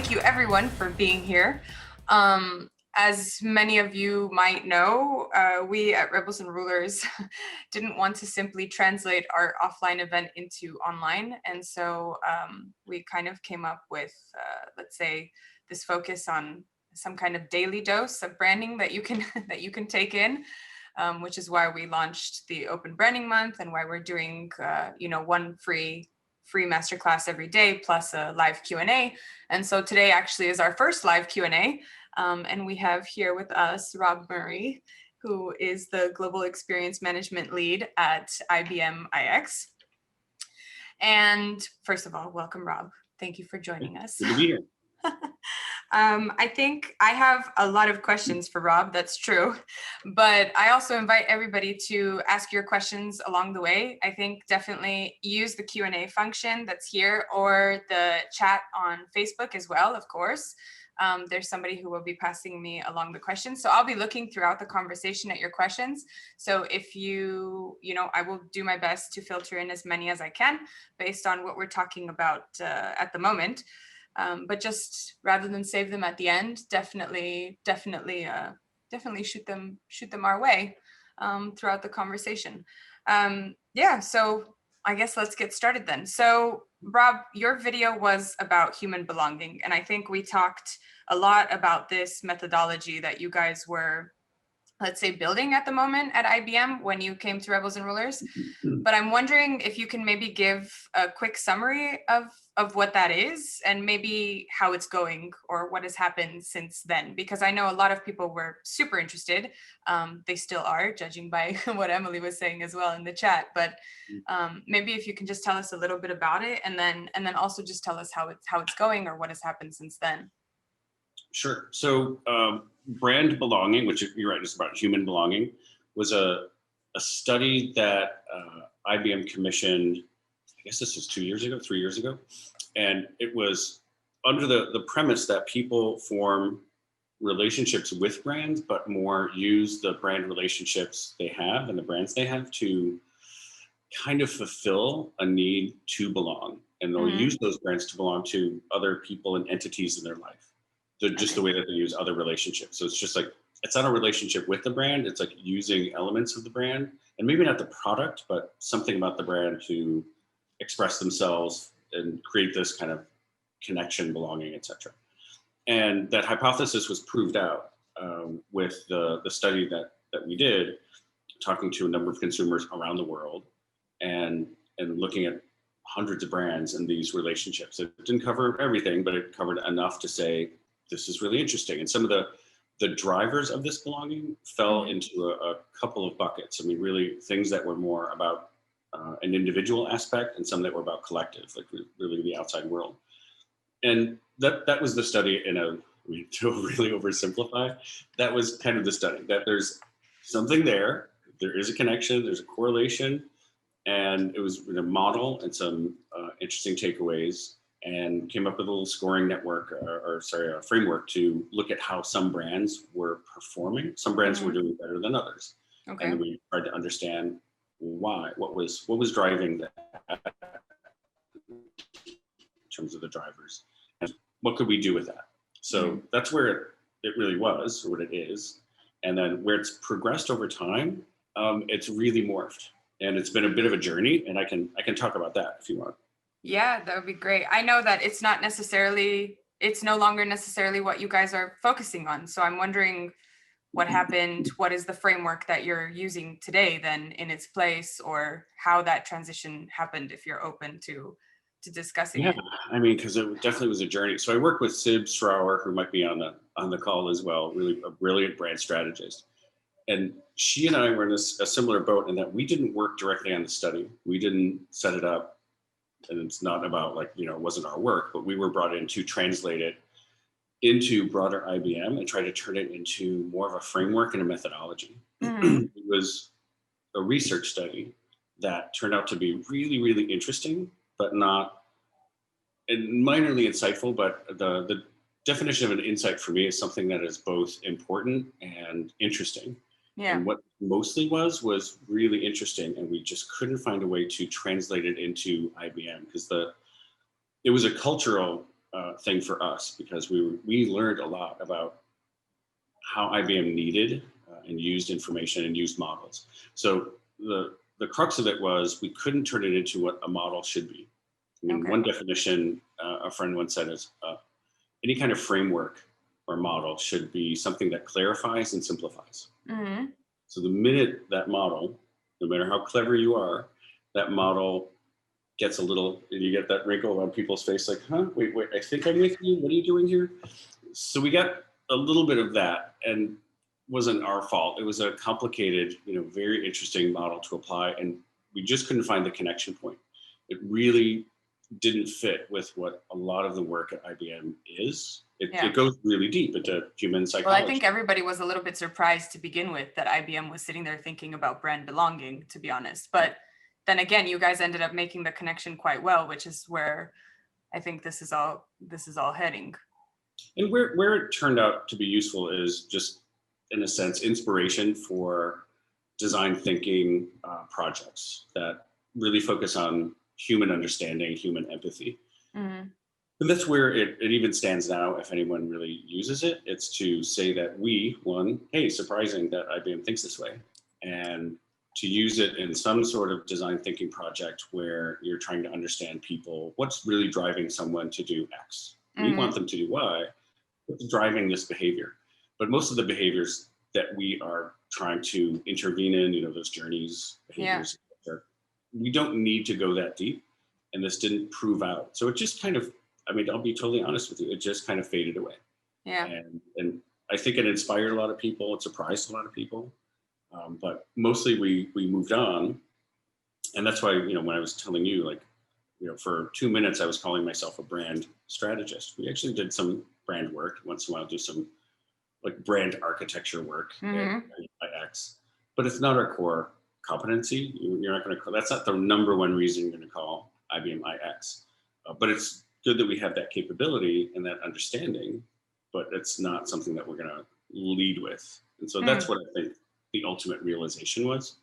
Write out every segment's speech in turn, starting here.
thank you everyone for being here. As many of you might know, we at Rebels and Rulers didn't want to simply translate our offline event into online. And so we kind of came up with, let's say, this focus on some kind of daily dose of branding that you can that you can take in, which is why we launched the Open Branding Month and why we're doing, one free masterclass every day plus a live Q&A. And so today actually is our first live Q&A. And we have here with us Rob Murray, who is the Global Experience Management Lead at IBM iX. And first of all, welcome, Rob. Thank you for joining us. Good to be here. I think I have a lot of questions for Rob, that's true, but I also invite everybody to ask your questions along the way. I think definitely use the Q&A function that's here or the chat on Facebook as well, of course. There's somebody who will be passing me along the questions. So I'll be looking throughout the conversation at your questions. So if I will do my best to filter in as many as I can based on what we're talking about at the moment. But just rather than save them at the end, definitely shoot them our way throughout the conversation. So I guess let's get started then. So Rob, your video was about human belonging, and I think we talked a lot about this methodology that you guys were, let's say, building at the moment at IBM when you came to Rebels and Rulers. But I'm wondering if you can maybe give a quick summary of what that is and maybe how it's going or what has happened since then, because I know a lot of people were super interested. They still are, judging by what Emily was saying as well in the chat. But maybe if you can just tell us a little bit about it, and then also just tell us how it's going or what has happened since then. Sure. So brand belonging, which you're right, is about human belonging, was a study that IBM commissioned, I guess this was 3 years ago. And it was under the premise that people form relationships with brands, but more use the brand relationships they have and the brands they have to kind of fulfill a need to belong. And they'll use those brands to belong to other people and entities in their life. Just the way that they use other relationships. So it's just like, it's not a relationship with the brand. It's like using elements of the brand and maybe not the product, but something about the brand to express themselves and create this kind of connection, belonging, etc. And that hypothesis was proved out with the study that we did, talking to a number of consumers around the world and looking at hundreds of brands and these relationships. It didn't cover everything, but it covered enough to say, this is really interesting. And some of the drivers of this belonging fell into a couple of buckets. I mean, really things that were more about an individual aspect and some that were about collective, like really the outside world. And that was the study to really oversimplify. That was kind of the study, that there's something there is a connection, there's a correlation, and it was a model and some interesting takeaways, and came up with a little scoring network, a framework to look at how some brands were performing. Some brands were doing better than others. Okay. And we tried to understand why, what was driving that in terms of the drivers, and what could we do with that? So that's where it really was, or what it is. And then where it's progressed over time, it's really morphed. And it's been a bit of a journey, and I can talk about that if you want. Yeah, that would be great. I know that it's no longer necessarily what you guys are focusing on. So I'm wondering what happened, what is the framework that you're using today then in its place, or how that transition happened, if you're open to discussing it. I mean, because it definitely was a journey. So I work with Sib Strauer, who might be on the call as well, really a brilliant brand strategist. And she and I were in a similar boat in that we didn't work directly on the study. We didn't set it up. And it's not about it wasn't our work, but we were brought in to translate it into broader IBM and try to turn it into more of a framework and a methodology. It was a research study that turned out to be really, really interesting, but not minorly insightful. But the definition of an insight for me is something that is both important and interesting. Yeah. And what mostly was really interesting, and we just couldn't find a way to translate it into IBM because it was a cultural thing for us because we learned a lot about how IBM needed and used information and used models. So the crux of it was we couldn't turn it into what a model should be. I mean, one definition a friend once said is any kind of framework or model should be something that clarifies and simplifies. Mm-hmm. So the minute that model, no matter how clever you are, that model gets a little, and you get that wrinkle on people's face like, huh, wait, I think I'm with you. What are you doing here? So we got a little bit of that, and wasn't our fault. It was a complicated, very interesting model to apply, and we just couldn't find the connection point. It really didn't fit with what a lot of the work at IBM is. It goes really deep into human psychology. Well, I think everybody was a little bit surprised to begin with that IBM was sitting there thinking about brand belonging, to be honest. But then again, you guys ended up making the connection quite well, which is where I think this is all heading. And where it turned out to be useful is just, in a sense, inspiration for design thinking projects that really focus on human understanding, human empathy. Mm-hmm. And that's where it even stands now. If anyone really uses it, it's to say that hey, surprising that IBM thinks this way, and to use it in some sort of design thinking project where you're trying to understand people, what's really driving someone to do X. Mm-hmm. We want them to do Y, what's driving this behavior. But most of the behaviors that we are trying to intervene in, those journeys, behaviors, we don't need to go that deep. And this didn't prove out. So it just kind of, I'll be totally honest with you, it just kind of faded away. Yeah. And I think it inspired a lot of people. It surprised a lot of people. But mostly we moved on. And that's why, when I was telling you, for 2 minutes, I was calling myself a brand strategist. We actually did some brand work. Once in a while, do some brand architecture work at IX. But it's not our core competency. You're not going to call, that's not the number one reason you're going to call IBM IX. But it's good that we have that capability and that understanding, but it's not something that we're going to lead with. And so that's what I think the ultimate realization was.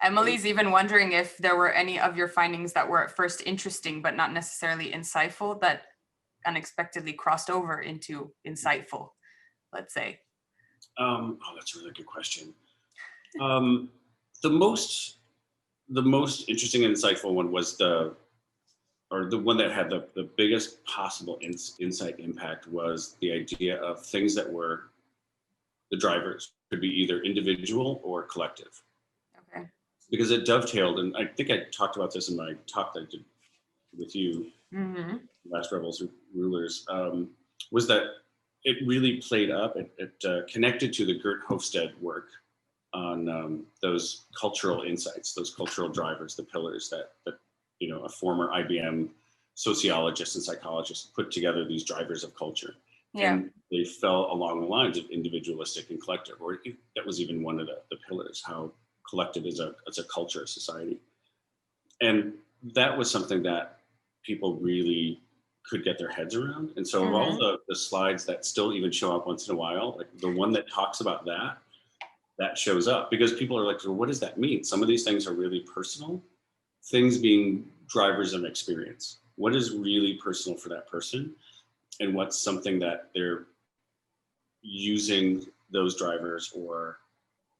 Emily's even wondering if there were any of your findings that were at first interesting, but not necessarily insightful, that unexpectedly crossed over into insightful, let's say. That's a really good question. The most interesting and insightful one was the one that had the biggest possible insight impact was the idea of things that were the drivers could be either individual or collective. Okay. Because it dovetailed, and I think I talked about this in my talk that I did with you, Last Rebels and Rulers, was that it really played up. It connected to the Gert Hofstede work on those cultural insights, those cultural drivers, the pillars that a former IBM sociologist and psychologist put together, these drivers of culture. Yeah. And they fell along the lines of individualistic and collective, or that was even one of the pillars, how collective is a culture, a society. And that was something that people really could get their heads around. And so of all the slides that still even show up once in a while, the one that talks about that shows up, because people are like, so what does that mean? Some of these things are really personal, things being drivers of experience. What is really personal for that person? And what's something that they're using those drivers, or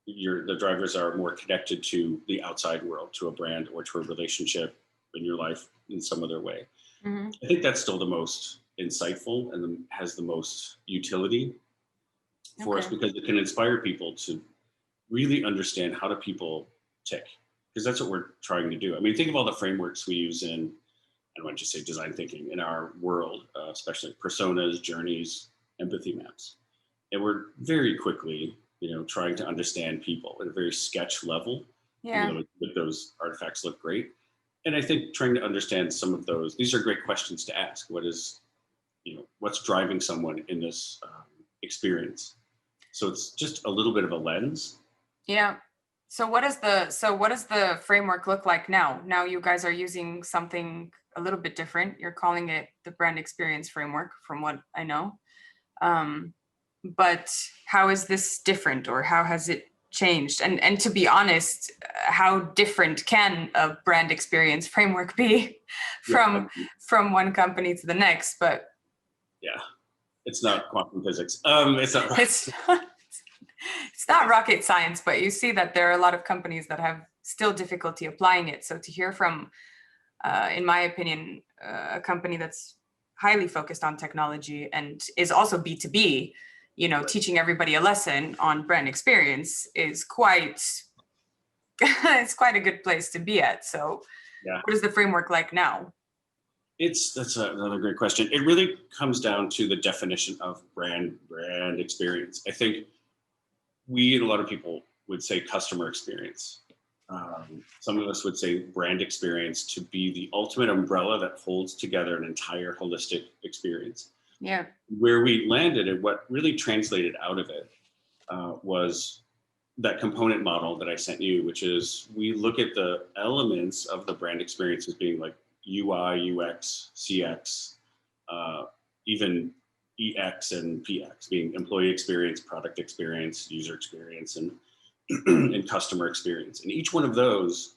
the drivers are more connected to the outside world, to a brand or to a relationship in your life in some other way. Mm-hmm. I think that's still the most insightful and has the most utility for us, because it can inspire people to really understand how do people tick, because that's what we're trying to do. Think of all the frameworks we use in, I don't want to just say design thinking, in our world, especially personas, journeys, empathy maps. And we're very quickly, trying to understand people at a very sketch level. Yeah. Those artifacts look great. And I think trying to understand some of those, these are great questions to ask. What is, what's driving someone in this experience? So it's just a little bit of a lens. Yeah. So what does the framework look like now? Now you guys are using something a little bit different. You're calling it the brand experience framework, from what I know. But how is this different, or how has it changed? And to be honest, how different can a brand experience framework be from one company to the next? But Yeah, it's not quantum physics. It's not. It's not rocket science, but you see that there are a lot of companies that have still difficulty applying it. So to hear from, in my opinion, a company that's highly focused on technology and is also B2B, you know, teaching everybody a lesson on brand experience is quite, it's quite a good place to be at. So Yeah. what is the framework like now? That's another great question. It really comes down to the definition of brand experience. I think we and a lot of people would say customer experience. Some of us would say brand experience to be the ultimate umbrella that holds together an entire holistic experience. Yeah. Where we landed and what really translated out of it was that component model that I sent you, which is we look at the elements of the brand experience as being like UI, UX, CX, even EX and PX, being employee experience, product experience, user experience, and, and customer experience. And each one of those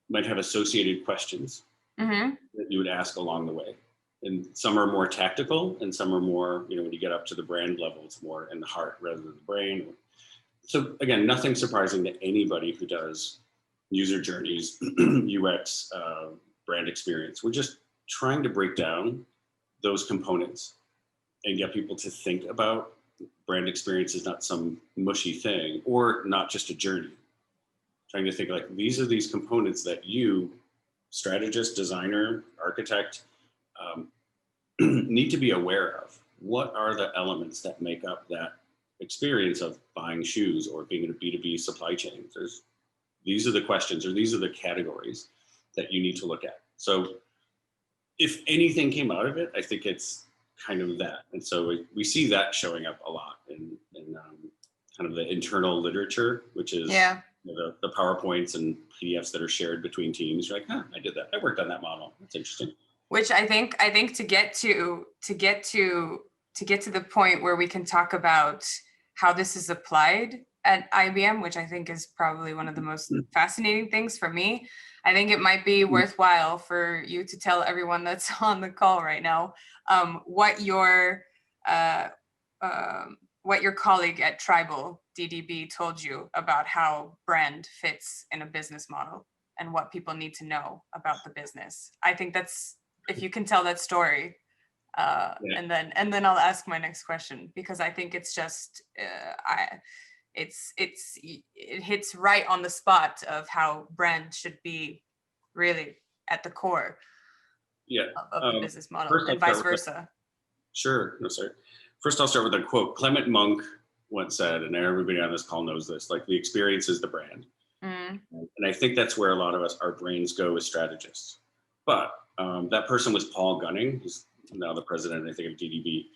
might have associated questions that you would ask along the way. And some are more tactical and some are more, you know, when you get up to the brand level, it's more in the heart rather than the brain. So again, nothing surprising to anybody who does user journeys, UX, brand experience. We're just trying to break down those components and get people to think about brand experience as not some mushy thing or not just a journey. Trying to think like, these are these components that you, strategist, designer, architect, need to be aware of. What are the elements that make up that experience of buying shoes or being in a B2B supply chain? These are the questions or these are the categories that you need to look at. So if anything came out of it, I think it's kind of that. And so we see that showing up a lot in kind of the internal literature, which is you know, the PowerPoints and PDFs that are shared between teams. You're like, huh, I did that. I worked on that model. That's interesting. Which I think to get to the point where we can talk about how this is applied at IBM, which I think is probably one of the most fascinating things for me. I think it might be worthwhile for you to tell everyone that's on the call right now what your colleague at Tribal DDB told you about how brand fits in a business model and what people need to know about the business. I think that's, if you can tell that story, and then I'll ask my next question, because I think it's just it hits right on the spot of how brand should be really at the core of the business model, and vice versa. Sure. No, sorry. First, I'll start with a quote. Clement Monk once said, and everybody on this call knows this, like the experience is the brand. And I think that's where a lot of us, our brains go as strategists. But that person was Paul Gunning, who's now the president, I think, of DDB.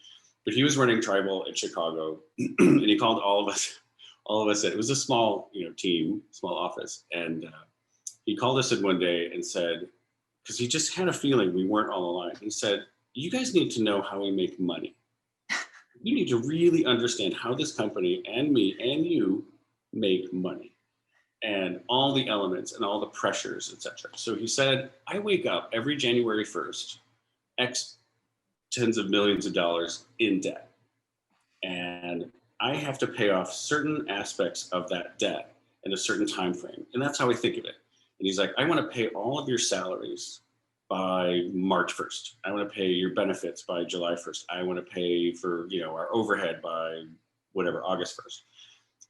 But he was running Tribal in Chicago, and he called all of us in. It was a small, team, small office, and he called us in one day and said, because he just had a feeling we weren't all aligned. He said, "You guys need to know how we make money. You need to really understand how this company and me and you make money, and all the elements and all the pressures, etc." So he said, "I wake up every January 1st, X tens of millions of dollars in debt, and I have to pay off certain aspects of that debt in a certain time frame, and that's how I think of it." And he's like, "I want to pay all of your salaries by March 1st. I want to pay your benefits by July 1st. I want to pay for our overhead by whatever, August 1st."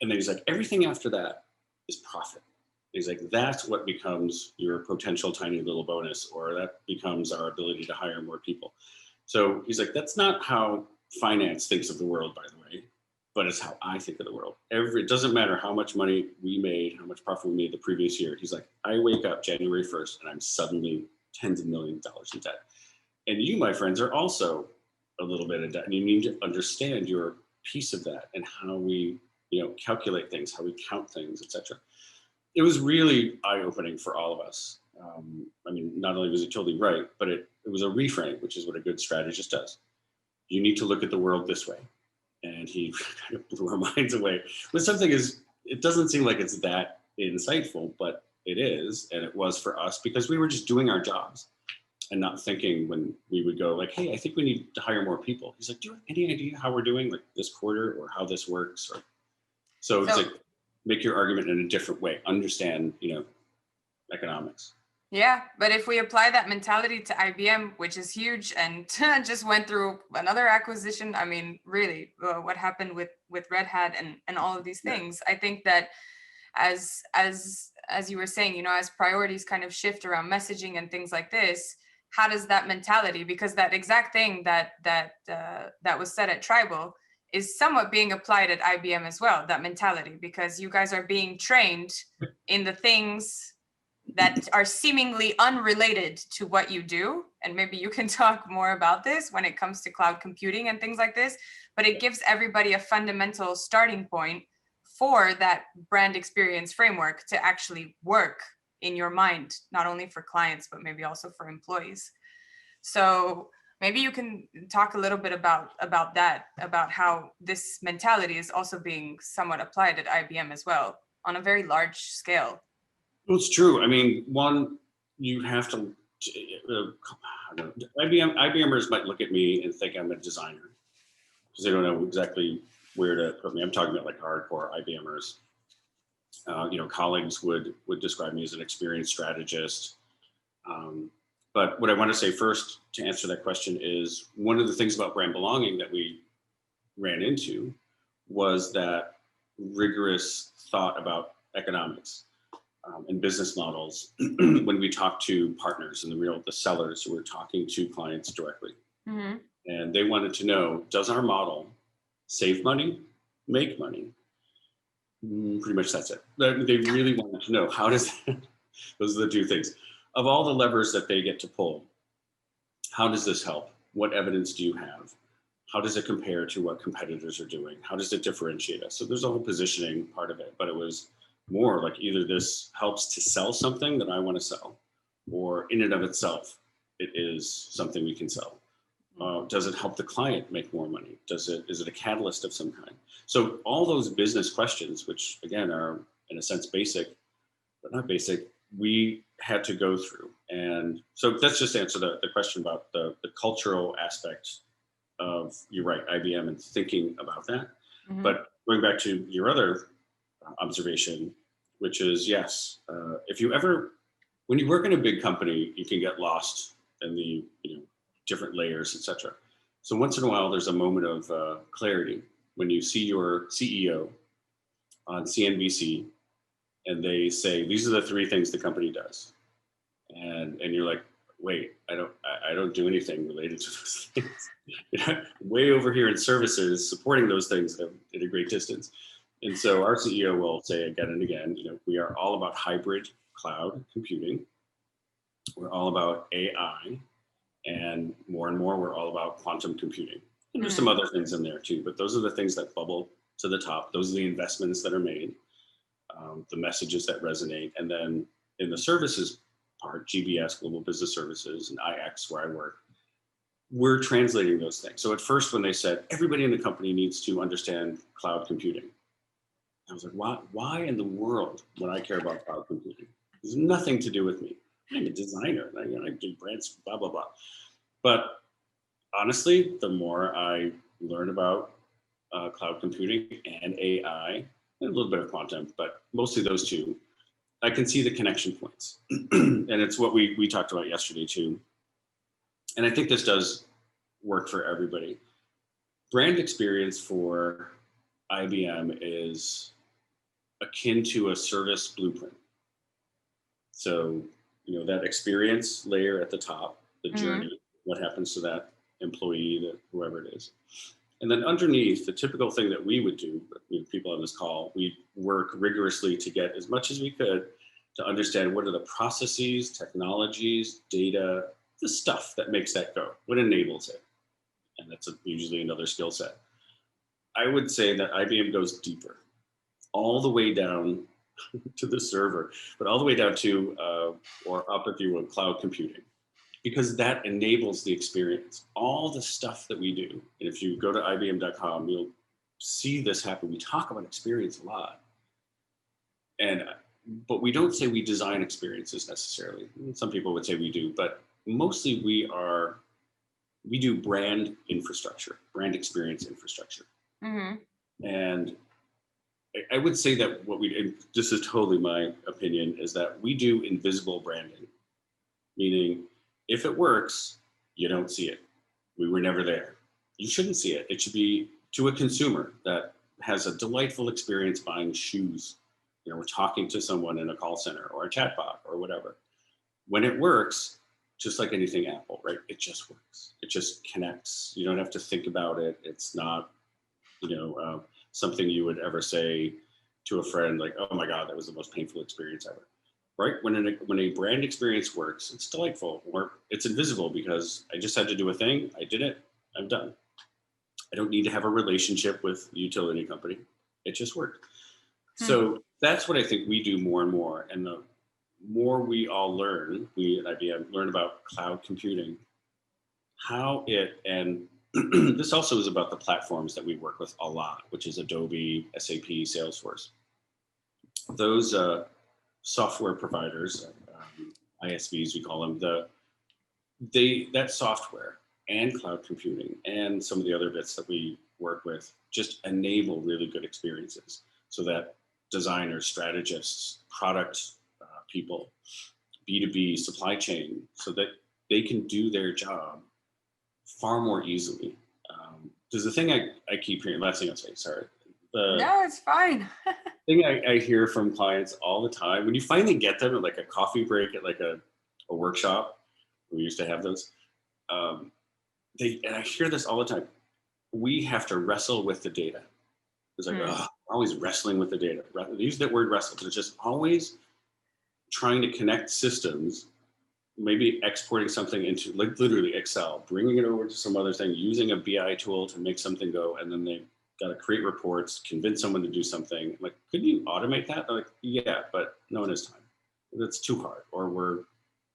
And then he's like, "Everything after that is profit." He's like, "That's what becomes your potential tiny little bonus, or that becomes our ability to hire more people." So he's like, "That's not how finance thinks of the world, by the way, but it's how I think of the world. It doesn't matter how much money we made, how much profit we made the previous year." He's like, "I wake up January 1st and I'm suddenly tens of millions of dollars in debt. And you, my friends, are also a little bit in debt. And you need to understand your piece of that and how we, calculate things, how we count things, etc." It was really eye-opening for all of us. Not only was he totally right, but it was a reframe, which is what a good strategist does. You need to look at the world this way. And he kind of blew our minds away. But it doesn't seem like it's that insightful, but it is, and it was for us because we were just doing our jobs. and not thinking when we would go like, hey, I think we need to hire more people. He's like, do you have any idea how we're doing like this quarter or how this works? Or so it's So like make your argument in a different way. Understand, economics. yeah, but if we apply that mentality to IBM, which is huge and just went through another acquisition, I mean, really, what happened with Red Hat and all of these Yeah. things, I think that as you were saying, as priorities kind of shift around messaging and things like this, how does that mentality, because that exact thing that was said at Tribal is somewhat being applied at IBM as well, that mentality, because you guys are being trained in the things that are seemingly unrelated to what you do. And maybe you can talk more about this when it comes to cloud computing and things like this, but it gives everybody a fundamental starting point for that brand experience framework to actually work in your mind, not only for clients, but maybe also for employees. So maybe you can talk a little bit about that, about how this mentality is also being somewhat applied at IBM as well on a very large scale. Well, it's true. I mean, one, you have to, I don't know, IBMers might look at me and think I'm a designer because they don't know exactly where to put me. I'm talking about like hardcore IBMers. Colleagues would describe me as an experienced strategist. But what I want to say first to answer that question is one of the things about brand belonging that we ran into was that rigorous thought about economics and business models when we talk to partners and the sellers who are talking to clients directly. Mm-hmm. And they wanted to know, does our model save money, make money? Pretty much that's it. They really wanted to know, how does that, those are the two things. Of all the levers that they get to pull, how does this help? What evidence do you have? How does it compare to what competitors are doing? How does it differentiate us? So there's a whole positioning part of it, but it was more like either this helps to sell something that I want to sell, or in and of itself, it is something we can sell. Does it help the client make more money? Is it a catalyst of some kind? So all those business questions, which again are in a sense basic, but not basic, we had to go through. And so let's just answer the question about the cultural aspect of, you're right, IBM and thinking about that. Mm-hmm. But going back to your other observation, which is yes, when you work in a big company, you can get lost in the different layers, etc. So once in a while, there's a moment of clarity when you see your CEO on CNBC and they say, these are the three things the company does. And you're like, wait, I don't do anything related to those things. Way over here in services, supporting those things at a great distance. And so our CEO will say again and again, we are all about hybrid cloud computing. We're all about AI. And more, we're all about quantum computing. And there's some other things in there too, but those are the things that bubble to the top. Those are the investments that are made, the messages that resonate. And then in the services part, GBS, Global Business Services, and IX, where I work, we're translating those things. So at first, when they said, everybody in the company needs to understand cloud computing, I was like, why in the world would I care about cloud computing? There's nothing to do with me. I'm a designer, I do brands, blah, blah, blah. But honestly, the more I learn about cloud computing and AI, and a little bit of quantum, but mostly those two, I can see the connection points. And it's what we talked about yesterday too. And I think this does work for everybody. Brand experience for IBM is akin to a service blueprint. So, that experience layer at the top, the journey, what happens to that employee, whoever it is. And then underneath, the typical thing that we would do, people on this call, we work rigorously to get as much as we could to understand what are the processes, technologies, data, the stuff that makes that go, what enables it. And that's usually another skill set. I would say that IBM goes deeper, all the way down to the server, but all the way down to, or up if you will, cloud computing, because that enables the experience. All the stuff that we do, and if you go to IBM.com, you'll see this happen. We talk about experience a lot, but we don't say we design experiences necessarily. Some people would say we do, but mostly we do brand infrastructure, brand experience infrastructure. Mm-hmm. And I would say that what we, and this is totally my opinion, is that we do invisible branding, meaning if it works, you don't see it. We were never there. You shouldn't see it. It should be to a consumer that has a delightful experience buying shoes. You know, we're talking to someone in a call center or a chatbot or whatever. When it works, just like anything Apple, right? It just works. It just connects. You don't have to think about it. It's not, something you would ever say to a friend like, "Oh my God, that was the most painful experience ever." Right? When a brand experience works, it's delightful, or it's invisible because I just had to do a thing. I did it. I'm done. I don't need to have a relationship with the utility company. It just worked. So that's what I think we do more and more. And the more we all learn, we at IBM learn about cloud computing, how it, and this also is about the platforms that we work with a lot, which is Adobe, SAP, Salesforce. Those software providers, ISVs, we call them, that software and cloud computing and some of the other bits that we work with just enable really good experiences so that designers, strategists, product people, B2B supply chain, so that they can do their job far more easily. There's the thing I keep hearing, last thing I'll say, sorry. No, it's fine. Thing I hear from clients all the time, when you finally get them at like a coffee break at like a workshop, we used to have those, and I hear this all the time. We have to wrestle with the data. It's like, oh, always wrestling with the data. They use that word wrestle, but it's just always trying to connect systems, maybe exporting something into like literally Excel, bringing it over to some other thing, using a BI tool to make something go, and then they got to create reports, convince someone to do something. I'm like, could you automate that? They're like, yeah, but no one has time. That's too hard, or we're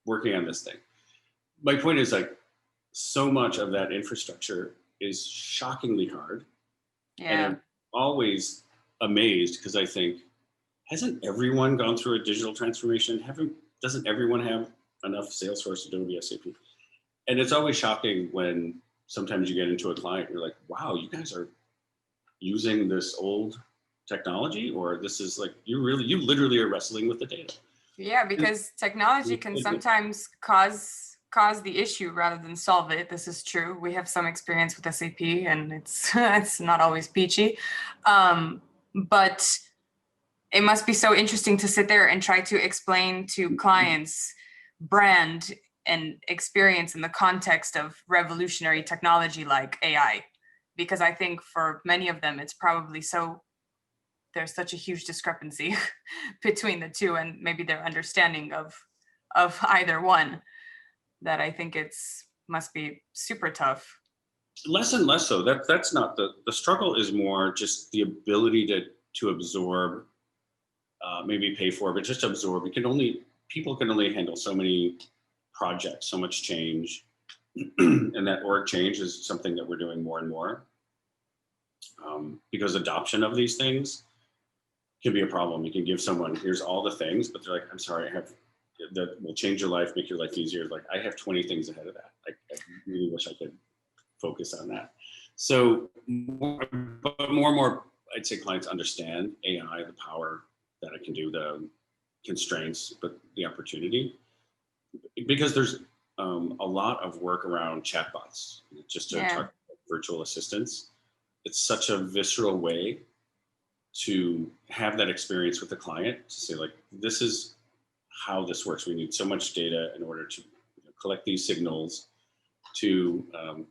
working on this thing. My point is like, so much of that infrastructure is shockingly hard. Yeah. And I'm always amazed because I think, hasn't everyone gone through a digital transformation? Doesn't everyone have enough Salesforce, Adobe, SAP? And it's always shocking when sometimes you get into a client, you're like, wow, you guys are using this old technology, or this is like, you literally are wrestling with the data. Yeah, because technology can sometimes cause the issue rather than solve it. This is true. We have some experience with SAP, and it's not always peachy. But it must be so interesting to sit there and try to explain to clients brand and experience in the context of revolutionary technology like AI, because I think for many of them, it's probably there's such a huge discrepancy between the two and maybe their understanding of either one, that I think must be super tough. Less and less so. That's not the struggle, is more just the ability to absorb, maybe pay for, but just absorb. People can only handle so many projects, so much change, and that org change is something that we're doing more and more, because adoption of these things can be a problem. You can give someone, here's all the things, but they're like, I'm sorry, that will change your life, make your life easier. Like, I have 20 things ahead of that. I really wish I could focus on that. So more and more, I'd say clients understand AI, the power that it can do, the constraints, but the opportunity, because there's a lot of work around chatbots, just to talk about virtual assistants. It's such a visceral way to have that experience with the client, to say like, this is how this works. We need so much data in order to collect these signals, to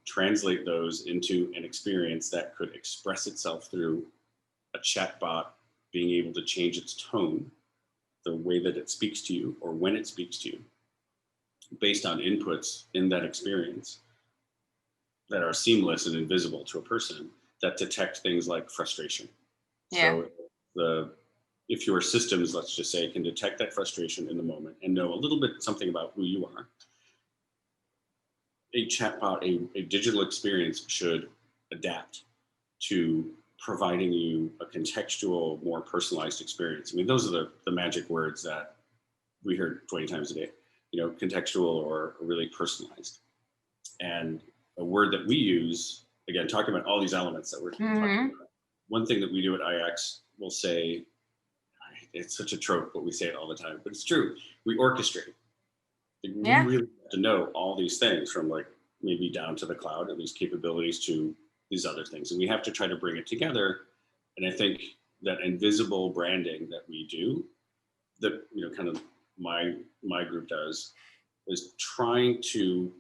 translate those into an experience that could express itself through a chatbot being able to change its tone, the way that it speaks to you or when it speaks to you, based on inputs in that experience that are seamless and invisible to a person, that detect things like frustration. Yeah. So if your systems, let's just say, can detect that frustration in the moment and know a little bit something about who you are, a chatbot, a digital experience should adapt to providing you a contextual, more personalized experience. I mean, those are the magic words that we hear 20 times a day. contextual or really personalized. And a word that we use, again, talking about all these elements that we're talking about, one thing that we do at IX, we'll say, it's such a trope, but we say it all the time, but it's true. We orchestrate. We really have to know all these things, from like maybe down to the cloud, at least capabilities, to these other things. And we have to try to bring it together. And I think that invisible branding that we do, that, kind of my group does, is trying to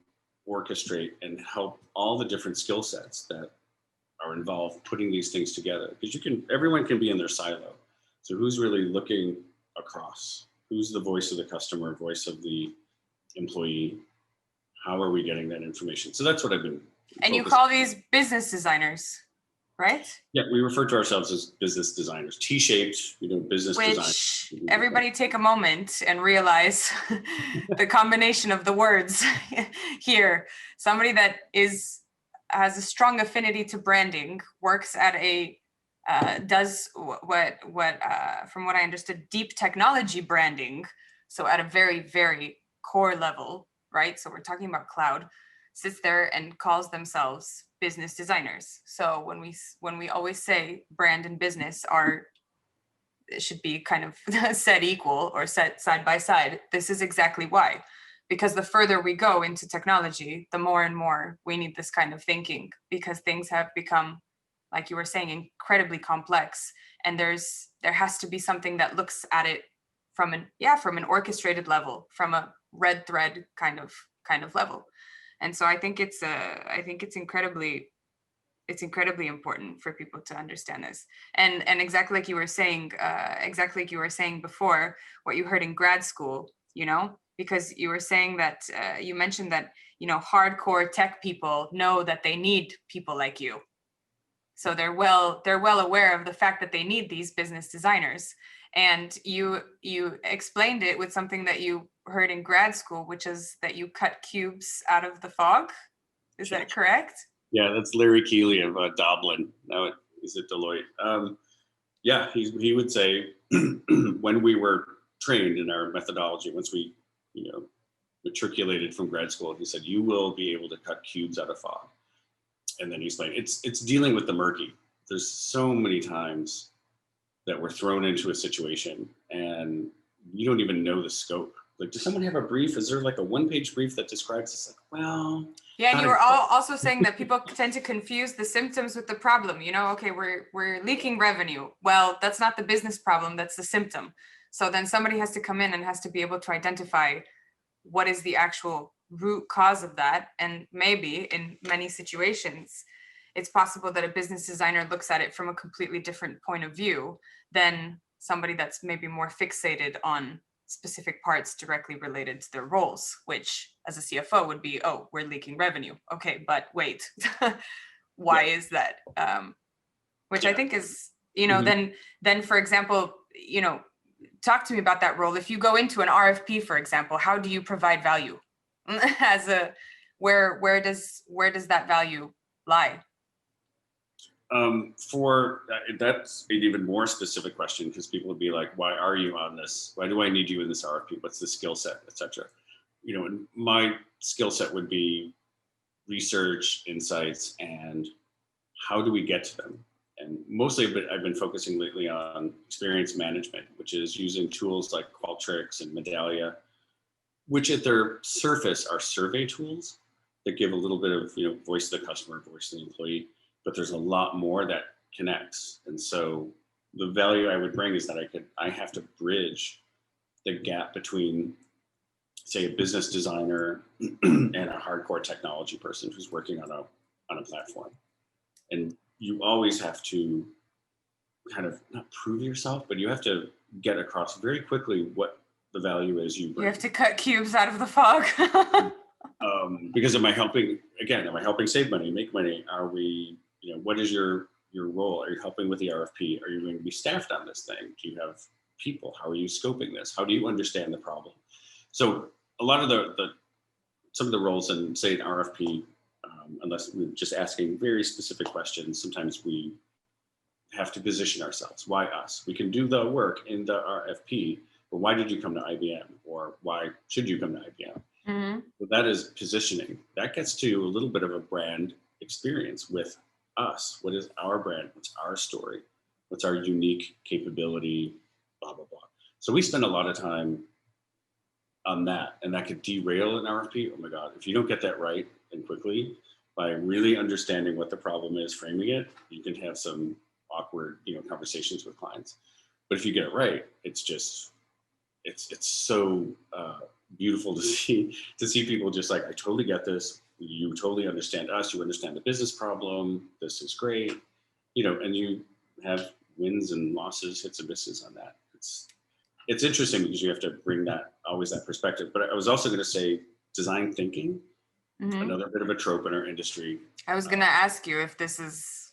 orchestrate and help all the different skill sets that are involved putting these things together. Because everyone can be in their silo. So who's really looking across? Who's the voice of the customer, voice of the employee? How are we getting that information? So that's what I've been And you call these business designers, right? Yeah, we refer to ourselves as business designers, T-shaped, business Which designers. Everybody take a moment and realize the combination of the words here. Somebody that has a strong affinity to branding, works at does what from what I understood, deep technology branding. So at a very, very core level, right? So we're talking about cloud, sits there and calls themselves business designers. So when we always say brand and business should be kind of set equal or set side by side, this is exactly why. Because the further we go into technology, the more and more we need this kind of thinking, because things have become, like you were saying, incredibly complex. And there has to be something that looks at it from an orchestrated level, from a red thread kind of level. And so I think it's incredibly important for people to understand this. And exactly like you were saying before, what you heard in grad school, because you were saying that you mentioned that, hardcore tech people know that they need people like you. So they're well aware of the fact that they need these business designers. And you explained it with something that you heard in grad school, which is that you cut cubes out of the fog. Is that correct? Yeah, that's Larry Keeley of Dublin. Now he's at Deloitte. He would say when we were trained in our methodology, once we, matriculated from grad school, he said, you will be able to cut cubes out of fog. And then he explained, it's dealing with the murky. There's so many times that we're thrown into a situation and you don't even know the scope. Like, does someone have a brief? Is there like a one-page brief that describes this? Like, well, yeah. And you were also saying that people tend to confuse the symptoms with the problem. Okay, we're leaking revenue. Well, that's not the business problem. That's the symptom. So then somebody has to come in and has to be able to identify what is the actual root cause of that. And maybe in many situations, it's possible that a business designer looks at it from a completely different point of view than somebody that's maybe more fixated on specific parts directly related to their roles, which as a CFO would be, oh, we're leaking revenue. Okay, but wait, why is that? Which I think is, then for example, talk to me about that role. If you go into an RFP, for example, how do you provide value? Where does that value lie? That's an even more specific question, because people would be like, why are you on this? Why do I need you in this RFP? What's the skill set, et cetera? And my skill set would be research, insights, and how do we get to them? And mostly I've been focusing lately on experience management, which is using tools like Qualtrics and Medallia, which at their surface are survey tools that give a little bit of voice to the customer, voice to the employee, but there's a lot more that connects. And so the value I would bring is that I have to bridge the gap between, say, a business designer and a hardcore technology person who's working on a platform. And you always have to kind of not prove yourself, but you have to get across very quickly what the value is you bring. You have to cut cubes out of the fog. Because am I helping save money, make money? Are we, what is your role? Are you helping with the RFP? Are you going to be staffed on this thing? Do you have people? How are you scoping this? How do you understand the problem? So a lot of some of the roles in, say, an RFP, unless we're just asking very specific questions, sometimes we have to position ourselves. Why us? We can do the work in the RFP, or why did you come to IBM, or why should you come to IBM? Hmm. So that is positioning. That gets to a little bit of a brand experience with us. What is our brand? What's our story? What's our unique capability? Blah, blah, blah. So we spend a lot of time on that, and that could derail an RFP. Oh my God, if you don't get that right and quickly, by really understanding what the problem is, framing it, you can have some awkward, conversations with clients. But if you get it right, it's just, it's so beautiful to see people just like, I totally get this. You totally understand us. You understand the business problem. This is great, and you have wins and losses, hits and misses on that. It's interesting because you have to bring that perspective. But I was also going to say design thinking, Hmm. another bit of a trope in our industry. I was gonna ask you if this is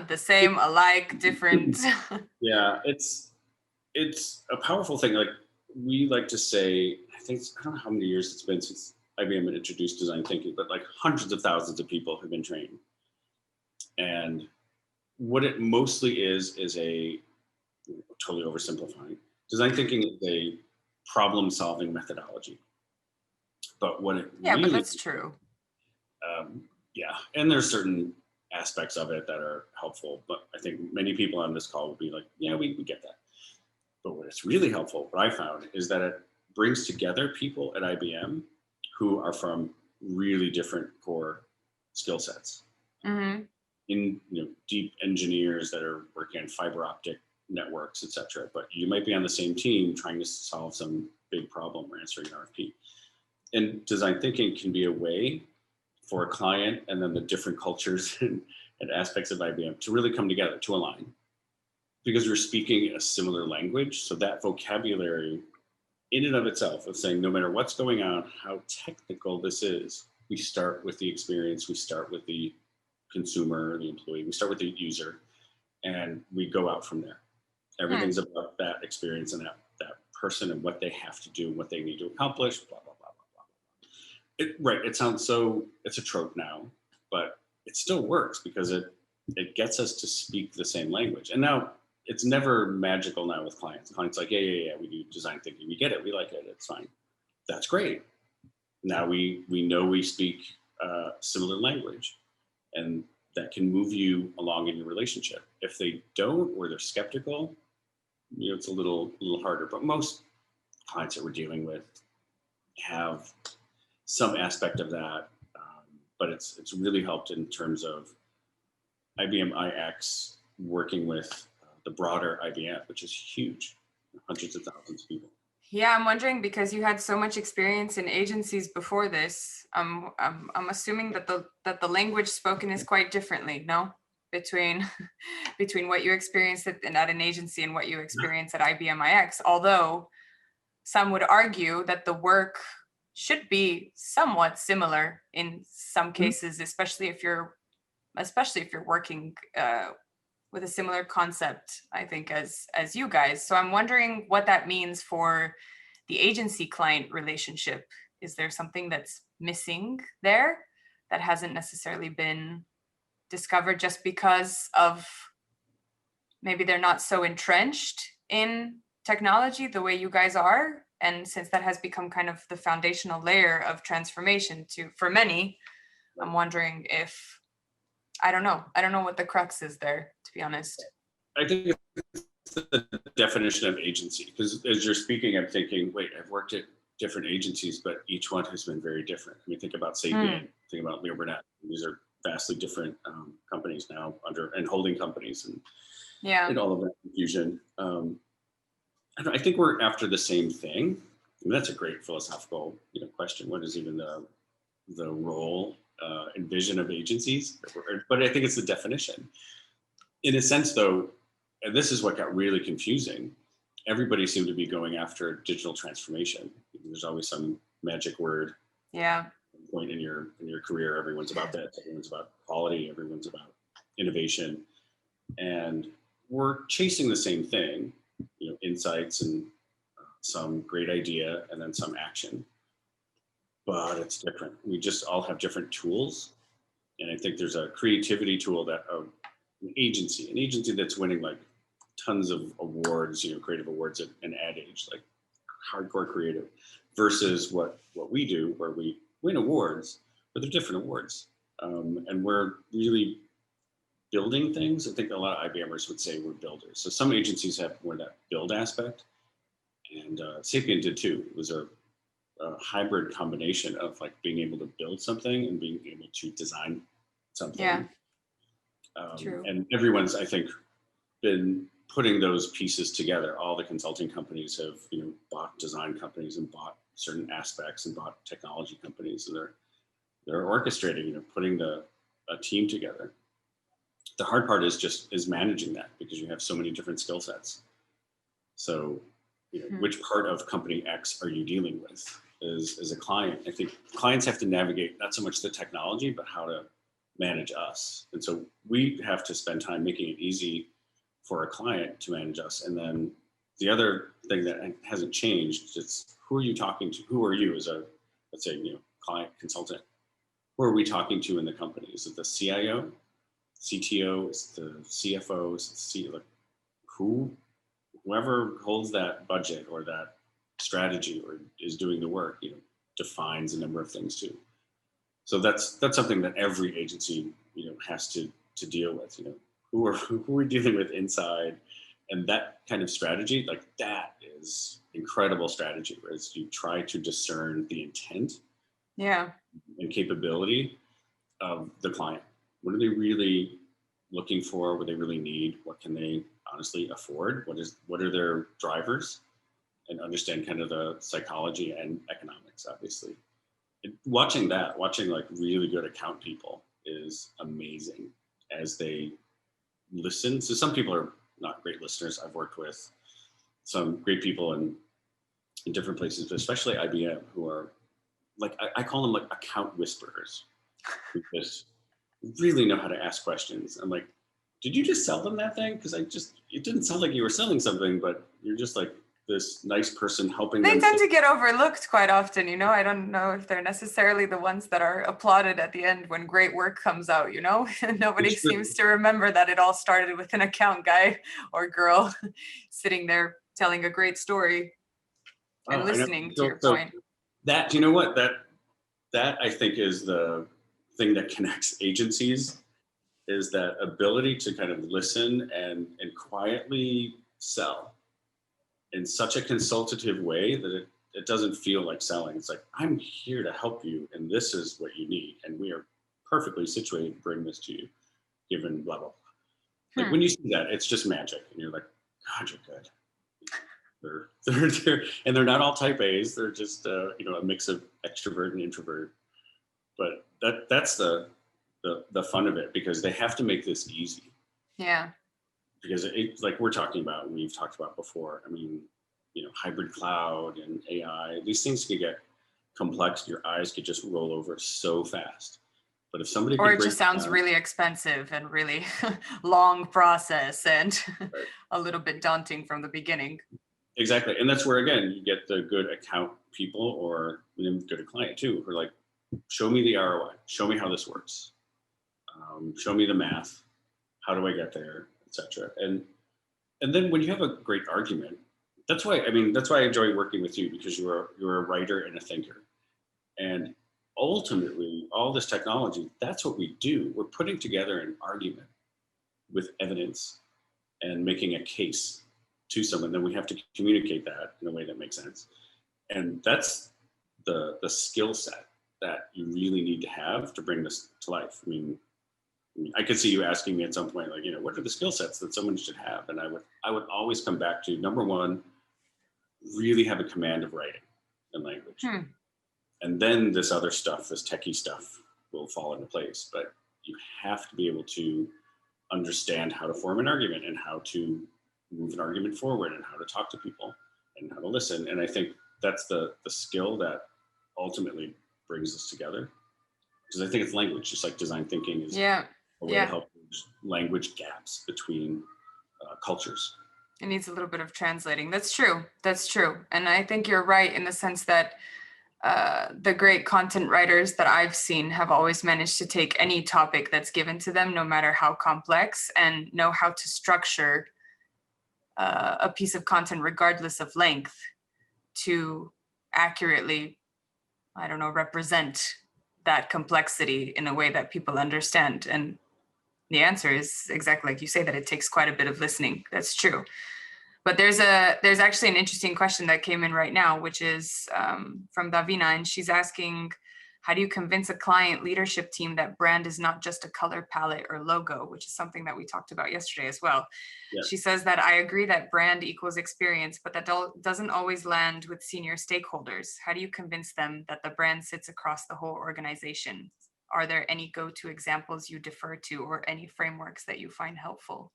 the same, alike, different. Yeah, it's a powerful thing. Like we like to say, I don't know how many years it's been since IBM had introduced design thinking, but like hundreds of thousands of people have been trained. And what it mostly is totally oversimplifying. Design thinking is a problem-solving methodology. But what it Yeah, but really, that's true. yeah, and there's certain aspects of it that are helpful. But I think many people on this call will be like, yeah, we get that. But what it's really helpful, what I found, is that it brings together people at IBM who are from really different core skill sets. Hmm. Deep engineers that are working on fiber optic networks, et cetera. But you might be on the same team trying to solve some big problem or answering an RFP. And design thinking can be a way for a client and then the different cultures and aspects of IBM to really come together, to align, because we're speaking a similar language. So that vocabulary in and of itself of saying, no matter what's going on, how technical this is, we start with the experience, we start with the consumer, the employee, we start with the user, and we go out from there. Everything's about that experience and that person and what they have to do, what they need to accomplish, blah, blah, blah, blah, blah. Right, it sounds so, it's a trope now, but it still works because it gets us to speak the same language. And now it's never magical now with clients. Clients like, yeah, we do design thinking. We get it. We like it. It's fine. That's great. Now we know we speak similar language, and that can move you along in your relationship. If they don't, or they're skeptical, it's a little harder. But most clients that we're dealing with have some aspect of that. But it's really helped in terms of IBM iX working with the broader IBM, which is huge, hundreds of thousands of people. Yeah, I'm wondering, because you had so much experience in agencies before this. I'm assuming that the language spoken is quite differently, no? Between what you experienced at an agency and what you experience at IBM iX. Although some would argue that the work should be somewhat similar in some cases, especially if you're working with a similar concept, I think, as you guys. So I'm wondering what that means for the agency client relationship. Is there something that's missing there that hasn't necessarily been discovered just because of maybe they're not so entrenched in technology the way you guys are? And since that has become kind of the foundational layer of transformation for many, I'm wondering if, I don't know what the crux is there, to be honest. I think it's the definition of agency, because as you're speaking, I'm thinking, wait, I've worked at different agencies, but each one has been very different. I mean, think about Sapient, think about Leo Burnett. These are vastly different companies now and holding companies and all of that confusion. I think we're after the same thing. I mean, that's a great philosophical question. What is even the role and vision of agencies? But I think it's the definition. In a sense, though, and this is what got really confusing, everybody seemed to be going after digital transformation. There's always some magic word. Yeah. Point in your career, everyone's about that. Everyone's about quality. Everyone's about innovation, and we're chasing the same thing. Insights and some great idea, and then some action. But it's different. We just all have different tools, and I think there's a creativity tool that an agency that's winning like tons of awards, creative awards and Ad Age, like hardcore creative, versus what we do, where we win awards, but they're different awards, and we're really building things. I think a lot of IBMers would say we're builders. So some agencies have more that build aspect, and Sapient did too. It was a hybrid combination of like being able to build something and being able to design something. Yeah. True. And everyone's, I think, been putting those pieces together. All the consulting companies have, bought design companies and bought certain aspects and bought technology companies. So they're orchestrating, putting a team together. The hard part is managing that, because you have so many different skill sets. So, which part of company X are you dealing with as a client? I think clients have to navigate not so much the technology, but how to manage us. And so we have to spend time making it easy for a client to manage us. And then the other thing that hasn't changed is, who are you talking to? Who are you as a, let's say, client consultant? Who are we talking to in the company? Is it the CIO, CTO, is it the CFO, is it the CEO? Whoever holds that budget or that strategy or is doing the work, defines a number of things too. So that's something that every agency, has to deal with. Who are we dealing with inside, and that kind of strategy, like that is incredible strategy, whereas you try to discern the intent, and capability of the client. What are they really looking for? What they really need? What can they honestly afford? What are their drivers? And understand kind of the psychology and economics, obviously. Watching like really good account people is amazing as they listen. So some people are not great listeners. I've worked with some great people in different places, but especially IBM, who are like, I call them like account whisperers, who just really know how to ask questions. I'm like, did you just sell them that thing? Because it didn't sound like you were selling something, but you're just like this nice person helping them. They tend to get overlooked quite often, I don't know if they're necessarily the ones that are applauded at the end when great work comes out, Nobody seems to remember that it all started with an account guy or girl sitting there telling a great story and listening to your point. That, you know what, that I think is the thing that connects agencies, is that ability to kind of listen and quietly sell in such a consultative way that it doesn't feel like selling. It's like, I'm here to help you, and this is what you need, and we are perfectly situated to bring this to you, given blah, blah, blah. Like when you see that, it's just magic, and you're like, God, you're good. And they're not all type A's. They're just a mix of extrovert and introvert. But that's the fun of it, because they have to make this easy. Yeah. Because it's like we're talking about, and we've talked about before. I mean, hybrid cloud and AI, these things could get complex. Your eyes could just roll over so fast. But if somebody or it just sounds really expensive and really long process and a little bit daunting from the beginning. Exactly. And that's where, again, you get the good account people, or good client too, who are like, show me the ROI, show me how this works, show me the math, how do I get there, etc. And then when you have a great argument, that's why I enjoy working with you, because you're a writer and a thinker. And ultimately, all this technology, that's what we do. We're putting together an argument with evidence and making a case to someone. Then we have to communicate that in a way that makes sense. And that's the skill set that you really need to have to bring this to life. I mean, I could see you asking me at some point, like, what are the skill sets that someone should have? And I would always come back to, number one, really have a command of writing and language. And then this other stuff, this techie stuff, will fall into place. But you have to be able to understand how to form an argument and how to move an argument forward and how to talk to people and how to listen. And I think that's the skill that ultimately brings us together. Because I think it's language, just like design thinking is a way to help bridge language gaps between cultures. It needs a little bit of translating. That's true. And I think you're right in the sense that the great content writers that I've seen have always managed to take any topic that's given to them, no matter how complex, and know how to structure a piece of content regardless of length. to accurately, I don't know, represent that complexity in a way that people understand? And the answer is exactly like you say, that it takes quite a bit of listening. That's true. But there's actually an interesting question that came in right now, which is from Davina, and she's asking, how do you convince a client leadership team that brand is not just a color palette or logo, which is something that we talked about yesterday as well. Yeah. She says that I agree that brand equals experience, but that doesn't always land with senior stakeholders. How do you convince them that the brand sits across the whole organization? Are there any go-to examples you defer to, or any frameworks that you find helpful?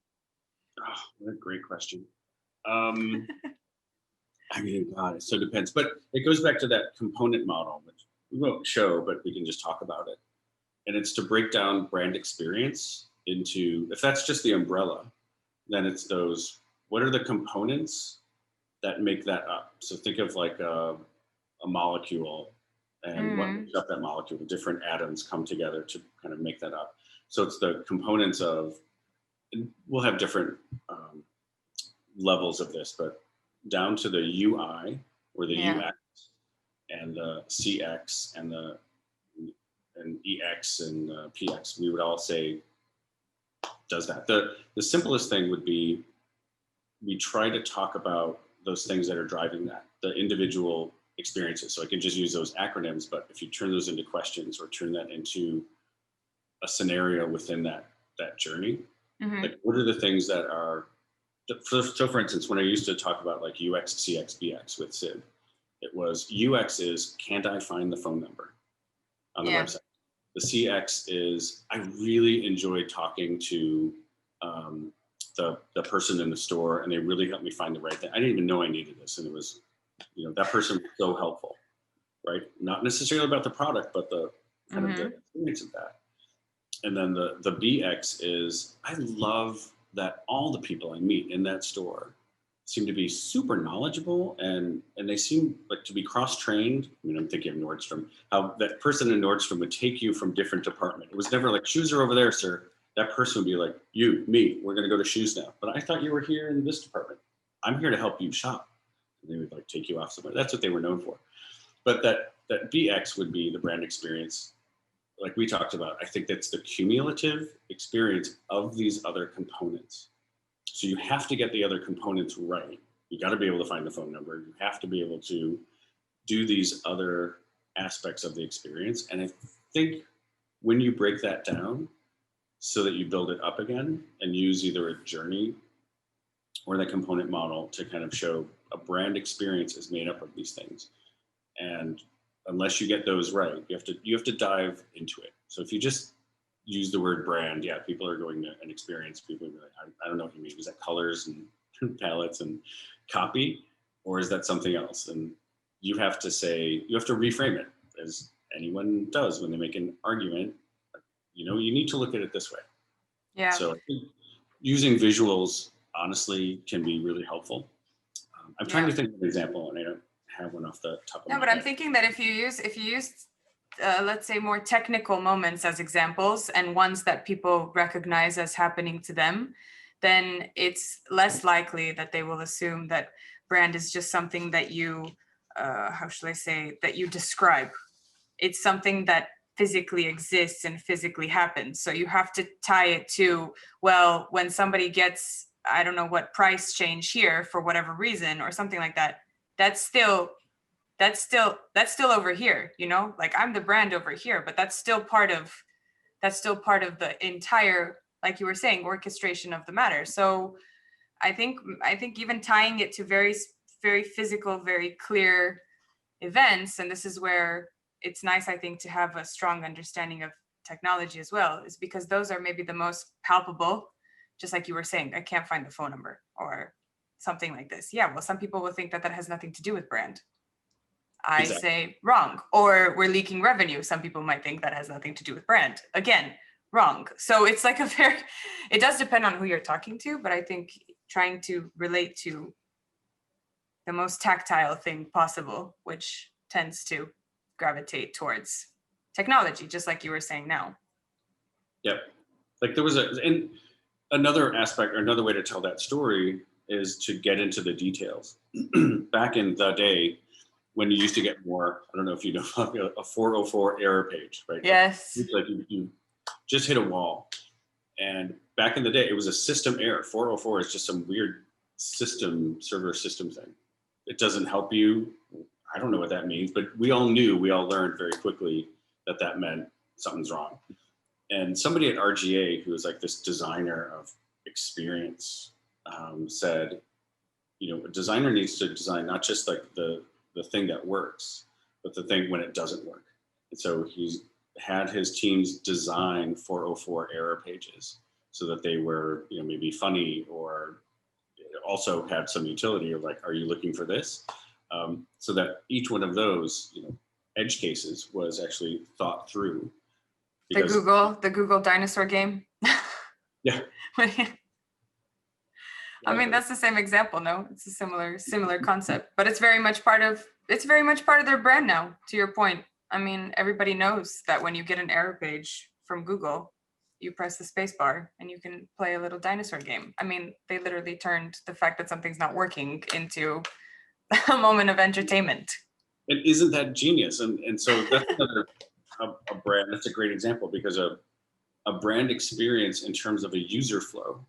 Oh, what a great question. I mean, God, it so depends. But it goes back to that component model, which we won't show, but we can just talk about it. And it's to break down brand experience into, if that's just the umbrella, then it's those, what are the components that make that up? So think of like a molecule, and what makes up that molecule. The different atoms come together to kind of make that up. So it's the components of, we'll have different levels of this, but down to the UI or the UX and the CX and the EX and PX, we would all say does that. The simplest thing would be, we try to talk about those things that are driving that, the individual experiences. So I can just use those acronyms, but if you turn those into questions or turn that into a scenario within that journey, like what are the things that are, so for instance, when I used to talk about like UX, CX, BX with Sid, it was UX is, can't I find the phone number on the website? The CX is, I really enjoyed talking to the person in the store, and they really helped me find the right thing. I didn't even know I needed this, and it was, that person was so helpful, right? Not necessarily about the product, but the kind of the experience of that. And then the BX is, I love that all the people I meet in that store seem to be super knowledgeable, and they seem like to be cross-trained. I mean, I'm thinking of Nordstrom, how that person in Nordstrom would take you from different department. It was never like, shoes are over there, sir. That person would be like, me, we're gonna go to shoes now. But I thought you were here in this department. I'm here to help you shop. And they would like take you off somewhere. That's what they were known for. But that BX would be the brand experience. Like we talked about, I think that's the cumulative experience of these other components. So you have to get the other components right. You got to be able to find the phone number. You have to be able to do these other aspects of the experience. And I think when you break that down so that you build it up again and use either a journey or the component model to kind of show a brand experience is made up of these things. And unless you get those right, you have to dive into it. So if you just use the word brand, yeah, people are going to an experience. People are like, I don't know what you mean. Is that colors and palettes and copy, or is that something else? And you have to reframe it, as anyone does when they make an argument. You need to look at it this way. Yeah. So I think using visuals honestly can be really helpful. I'm trying to think of an example, and I don't have one off the top of my head. No, but I'm thinking that if you use let's say more technical moments as examples, and ones that people recognize as happening to them, then it's less likely that they will assume that brand is just something that you, how should I say, that you describe. It's something that physically exists and physically happens. So you have to tie it to, well, when somebody gets, I don't know what price change here for whatever reason or something like that, that's still over here, like I'm the brand over here, but that's still part of the entire, like you were saying, orchestration of the matter. So I think even tying it to very, very physical, very clear events, and this is where it's nice, I think, to have a strong understanding of technology as well, is because those are maybe the most palpable. Just like you were saying, I can't find the phone number or something like this. Yeah, well, some people will think that has nothing to do with brand. I say wrong. Or we're leaking revenue. Some people might think that has nothing to do with brand. Again, wrong. So it's like it does depend on who you're talking to, but I think trying to relate to the most tactile thing possible, which tends to gravitate towards technology, just like you were saying now. Yep. Like there was and another aspect, or another way to tell that story is to get into the details. Back in the day, when you used to get more, I don't know if you know, a 404 error page, right? Yes. It's like you just hit a wall. And back in the day, it was a system error. 404 is just some weird server system thing. It doesn't help you. I don't know what that means, but we all learned very quickly that that meant something's wrong. And somebody at RGA, who was like this designer of experience, said, a designer needs to design not just like the thing that works, but the thing when it doesn't work. And so he's had his teams design 404 error pages so that they were, maybe funny, or also had some utility of like, are you looking for this? So that each one of those, edge cases was actually thought through. The Google dinosaur game. Yeah. I mean, that's the same example, no? It's a similar concept, but it's very much part of their brand now, to your point. I mean, everybody knows that when you get an error page from Google, you press the space bar and you can play a little dinosaur game. I mean, they literally turned the fact that something's not working into a moment of entertainment. And isn't that genius? And so that's another a brand. That's a great example, because a brand experience in terms of a user flow.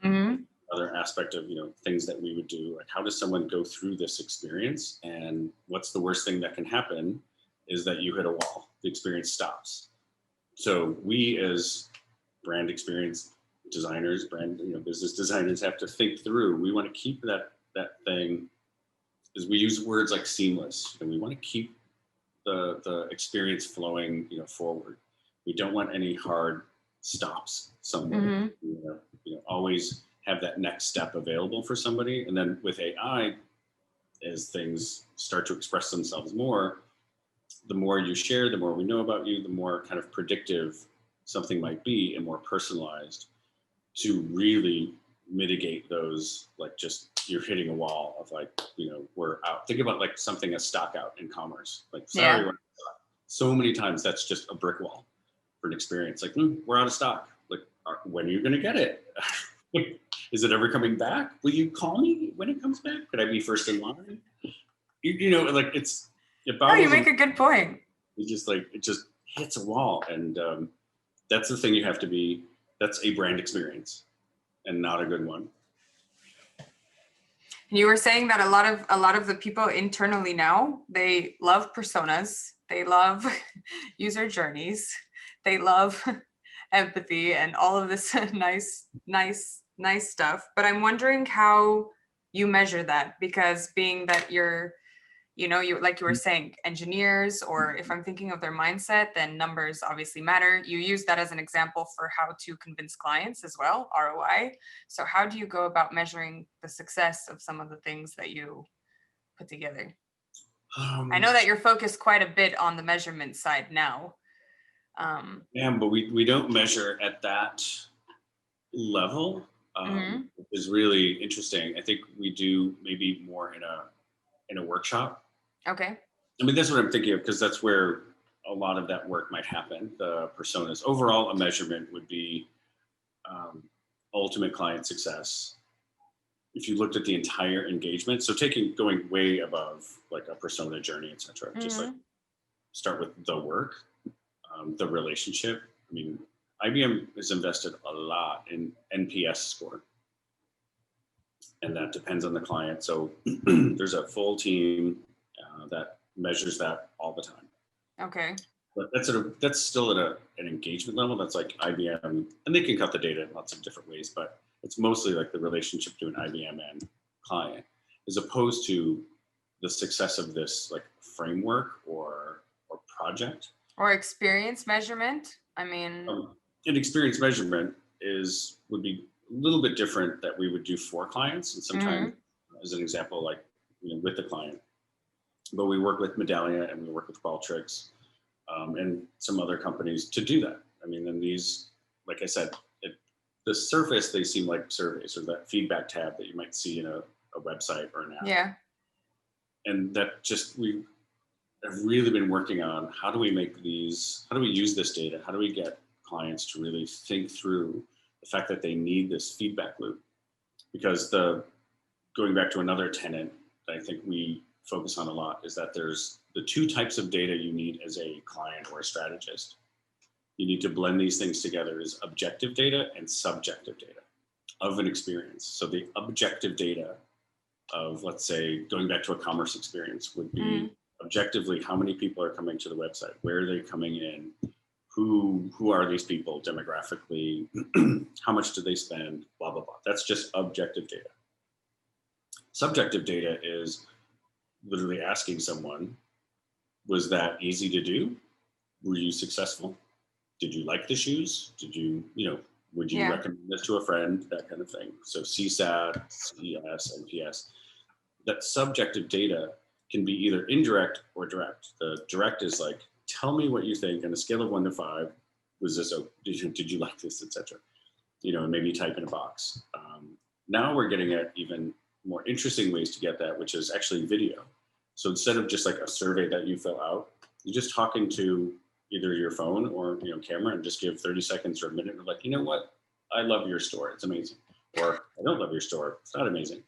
Mm-hmm. Other aspect of things that we would do, like how does someone go through this experience, and what's the worst thing that can happen is that you hit a wall, the experience stops. So we as brand experience designers, business designers, have to think through, we want to keep that thing, is we use words like seamless, and we want to keep the experience flowing forward. We don't want any hard stops somewhere. Mm-hmm. Always have that next step available for somebody. And then with AI, as things start to express themselves more, the more you share, the more we know about you, the more kind of predictive something might be, and more personalized, to really mitigate those, like, just you're hitting a wall of like, we're out. Think about like something as stock out in commerce. Like, sorry, we're out of stock. So many times that's just a brick wall for an experience. Like, we're out of stock. Like, when are you going to get it? Is it ever coming back? Will you call me when it comes back? Could I be first in line? Like you make a good point. It just hits a wall. And that's the thing you have to be, that's a brand experience and not a good one. You were saying that a lot of the people internally now, they love personas, they love user journeys, they love empathy and all of this nice stuff. But I'm wondering how you measure that, because being that you're like you were saying, engineers, or if I'm thinking of their mindset, then numbers obviously matter. You use that as an example for how to convince clients as well, ROI. So how do you go about measuring the success of some of the things that you put together? I know that you're focused quite a bit on the measurement side now. But we don't measure at that level, which is really interesting. I think we do maybe more in a workshop. Okay. I mean, that's what I'm thinking of, because that's where a lot of that work might happen. The personas. Overall, a measurement would be ultimate client success. If you looked at the entire engagement, so going way above like a persona journey, et cetera, just like start with the work, the relationship. I mean, IBM has invested a lot in NPS score, and that depends on the client. So there's a full team that measures that all the time. Okay. But that's still at an engagement level. That's like IBM, and they can cut the data in lots of different ways, but it's mostly like the relationship between IBM and client, as opposed to the success of this like framework or project. Or experience measurement. I mean, an experience measurement would be a little bit different that we would do for clients, and sometimes as an example, like with the client. But we work with Medallia and we work with Qualtrics and some other companies to do that. I mean, and these, like I said, the surface, they seem like surveys, or that feedback tab that you might see in a website or an app. Yeah. And that just, we have really been working on how do we use this data? How do we get clients to really think through the fact that they need this feedback loop? Because going back to another tenet that I think we focus on a lot is that there's the two types of data you need as a client or a strategist. You need to blend these things together is objective data and subjective data of an experience. So the objective data of, let's say, going back to a commerce experience would be objectively how many people are coming to the website, where are they coming in, who are these people demographically, how much do they spend, blah, blah, blah. That's just objective data. Subjective data is literally asking someone, was that easy to do? Were you successful? Did you like the shoes? Did you, would you recommend this to a friend? That kind of thing. So CSAT, CES, NPS. That subjective data can be either indirect or direct. The direct is like, tell me what you think on a scale of 1 to 5. Was this, did you like this, etc. And maybe type in a box. Now we're getting at even more interesting ways to get that, which is actually video. So instead of just like a survey that you fill out, you're just talking to either your phone or camera and just give 30 seconds or a minute of like, you know what, I love your store, it's amazing. Or I don't love your store, it's not amazing.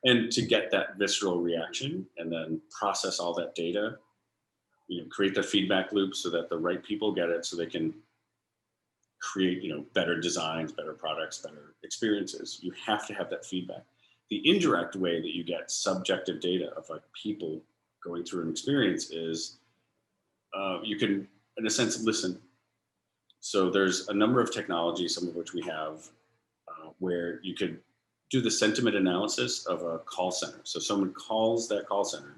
And to get that visceral reaction and then process all that data, create the feedback loop so that the right people get it so they can create, better designs, better products, better experiences. You have to have that feedback. The indirect way that you get subjective data of like people going through an experience is you can, in a sense, listen. So there's a number of technologies, some of which we have, where you could do the sentiment analysis of a call center. So someone calls that call center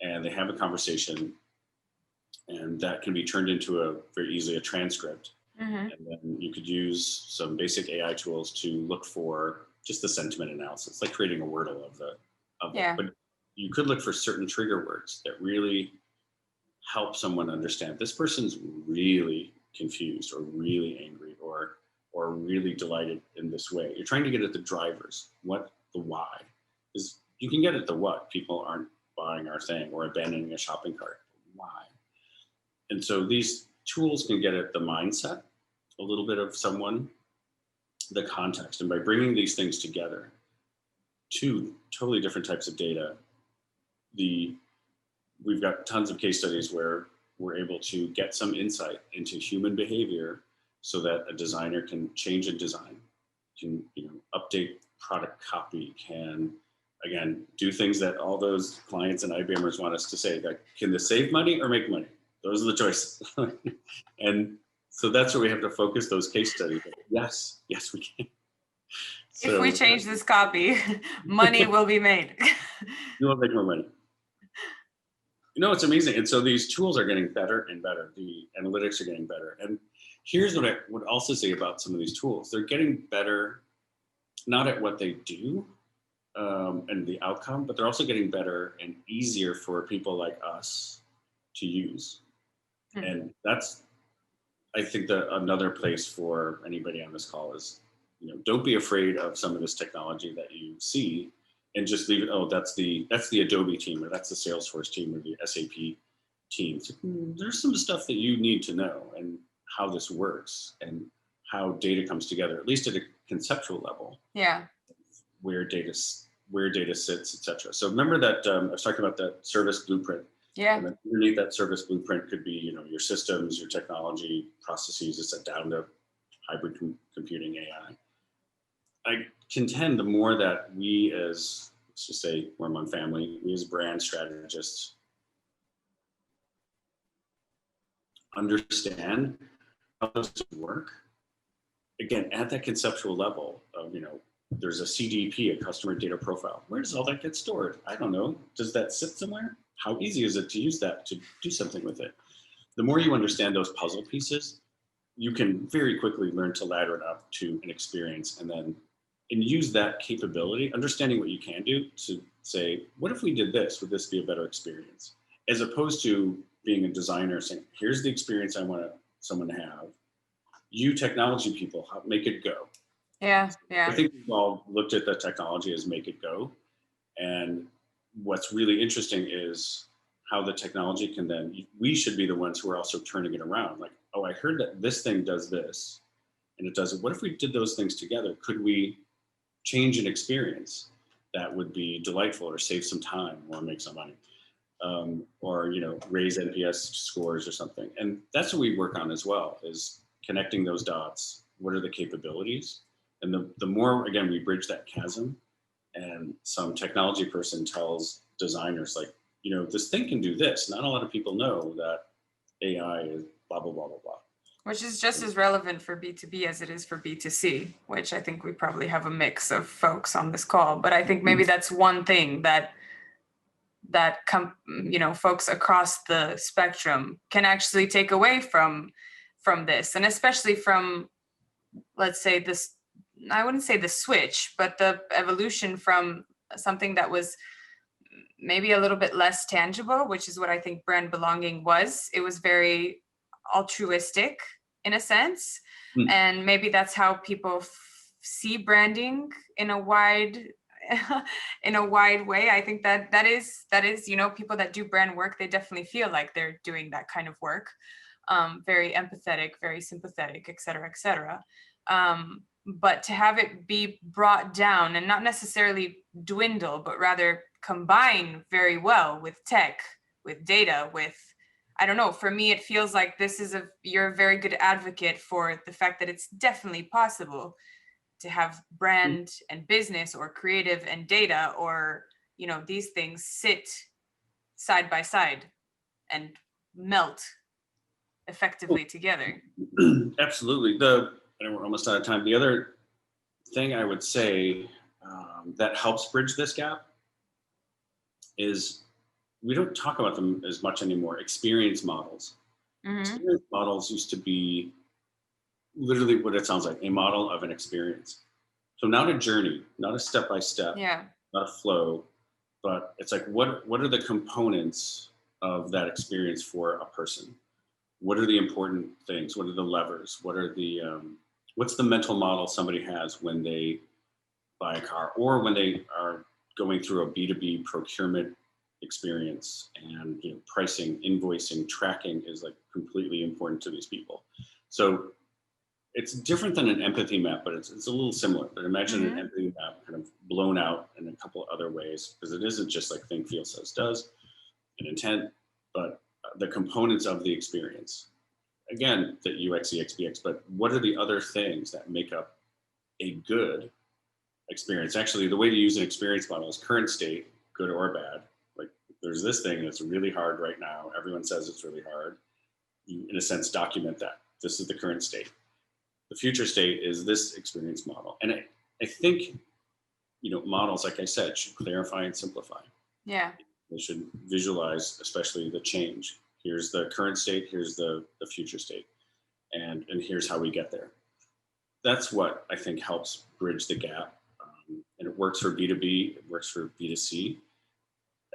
and they have a conversation, and that can be turned into very easily a transcript. And then you could use some basic AI tools to look for just the sentiment analysis, like creating a Wordle of that. But you could look for certain trigger words that really help someone understand this person's really confused or really angry or really delighted in this way. You're trying to get at the drivers, the why. Is you can get at the what. People aren't buying our thing or abandoning a shopping cart. Why? And so these tools can get at the mindset, a little bit of someone, the context. And by bringing these things together, two totally different types of data, we've got tons of case studies where we're able to get some insight into human behavior so that a designer can change a design, can update product copy, can again do things that all those clients and IBMers want us to say, like, can this save money or make money? Those are the choices. And so that's where we have to focus those case studies. Yes, we can. If we change this copy, money will be made. You will make more money. It's amazing. And so these tools are getting better and better. The analytics are getting better. And here's what I would also say about some of these tools. They're getting better, not at what they do and the outcome, but they're also getting better and easier for people like us to use. And that's, I think, another place for anybody on this call is, don't be afraid of some of this technology that you see and just leave it. Oh, that's the Adobe team, or that's the Salesforce team, or the SAP team. So, there's some stuff that you need to know, and how this works, and how data comes together, at least at a conceptual level. Yeah. Where data sits, etc. So remember that I was talking about that service blueprint. Yeah. And then underneath that service blueprint could be, your systems, your technology, processes. It's down to hybrid computing, AI. I contend the more that we as, let's just say, we're among family, we as brand strategists understand how those work. Again, at that conceptual level of, there's a CDP, a customer data profile. Where does all that get stored? I don't know. Does that sit somewhere? How easy is it to use that to do something with it? The more you understand those puzzle pieces, you can very quickly learn to ladder it up to an experience, and use that capability, understanding what you can do, to say, what if we did this? Would this be a better experience? As opposed to being a designer saying, here's the experience I want someone to have. You technology people, make it go. Yeah. I think we've all looked at the technology as make it go. And what's really interesting is how the technology can we should be the ones who are also turning it around. Like, oh, I heard that this thing does this and it does it. What if we did those things together? Could we change an experience? that would be delightful or save some time or make some money, or raise NPS scores or something. And that's what we work on as well, is connecting those dots. What are the capabilities? And the more, again, we bridge that chasm, and some technology person tells designers, like, this thing can do this. Not a lot of people know that AI is blah, blah, blah, blah, blah. Which is just as relevant for B2B as it is for B2C, which I think we probably have a mix of folks on this call. But I think maybe that's one thing that folks across the spectrum can actually take away from this, and especially from, let's say, this, I wouldn't say the switch, but the evolution from something that was maybe a little bit less tangible, which is what I think brand belonging was. It was very altruistic in a sense. And maybe that's how people see branding in a wide way. I think that is people that do brand work, they definitely feel like they're doing that kind of work. Very empathetic, very sympathetic, et cetera. But to have it be brought down and not necessarily dwindle, but rather combine very well with tech, with data, with, I don't know, for me, it feels like you're a very good advocate for the fact that it's definitely possible to have brand and business, or creative and data, or, these things sit side by side and melt effectively together. Absolutely. I know we're almost out of time. The other thing I would say that helps bridge this gap is we don't talk about them as much anymore. Experience models. Experience models used to be literally what it sounds like, a model of an experience. So not a journey, not a step-by-step, not a flow, but it's like, what are the components of that experience for a person? What are the important things? What are the levers? What's the mental model somebody has when they buy a car, or when they are going through a B2B procurement experience, and pricing, invoicing, tracking is like completely important to these people. So it's different than an empathy map, but it's a little similar. But imagine an empathy map kind of blown out in a couple other ways, because it isn't just like think, feel, says, does, an intent, but the components of the experience. Again, the UX, EX, BX, but what are the other things that make up a good experience? Actually, the way to use an experience model is current state, good or bad. Like, there's this thing that's really hard right now. Everyone says it's really hard. You, in a sense, document that. This is the current state. The future state is this experience model. And I think, models, like I said, should clarify and simplify. Yeah. They should visualize, especially the change. Here's the current state, here's the future state, and here's how we get there. That's what I think helps bridge the gap. And it works for B2B, it works for B2C.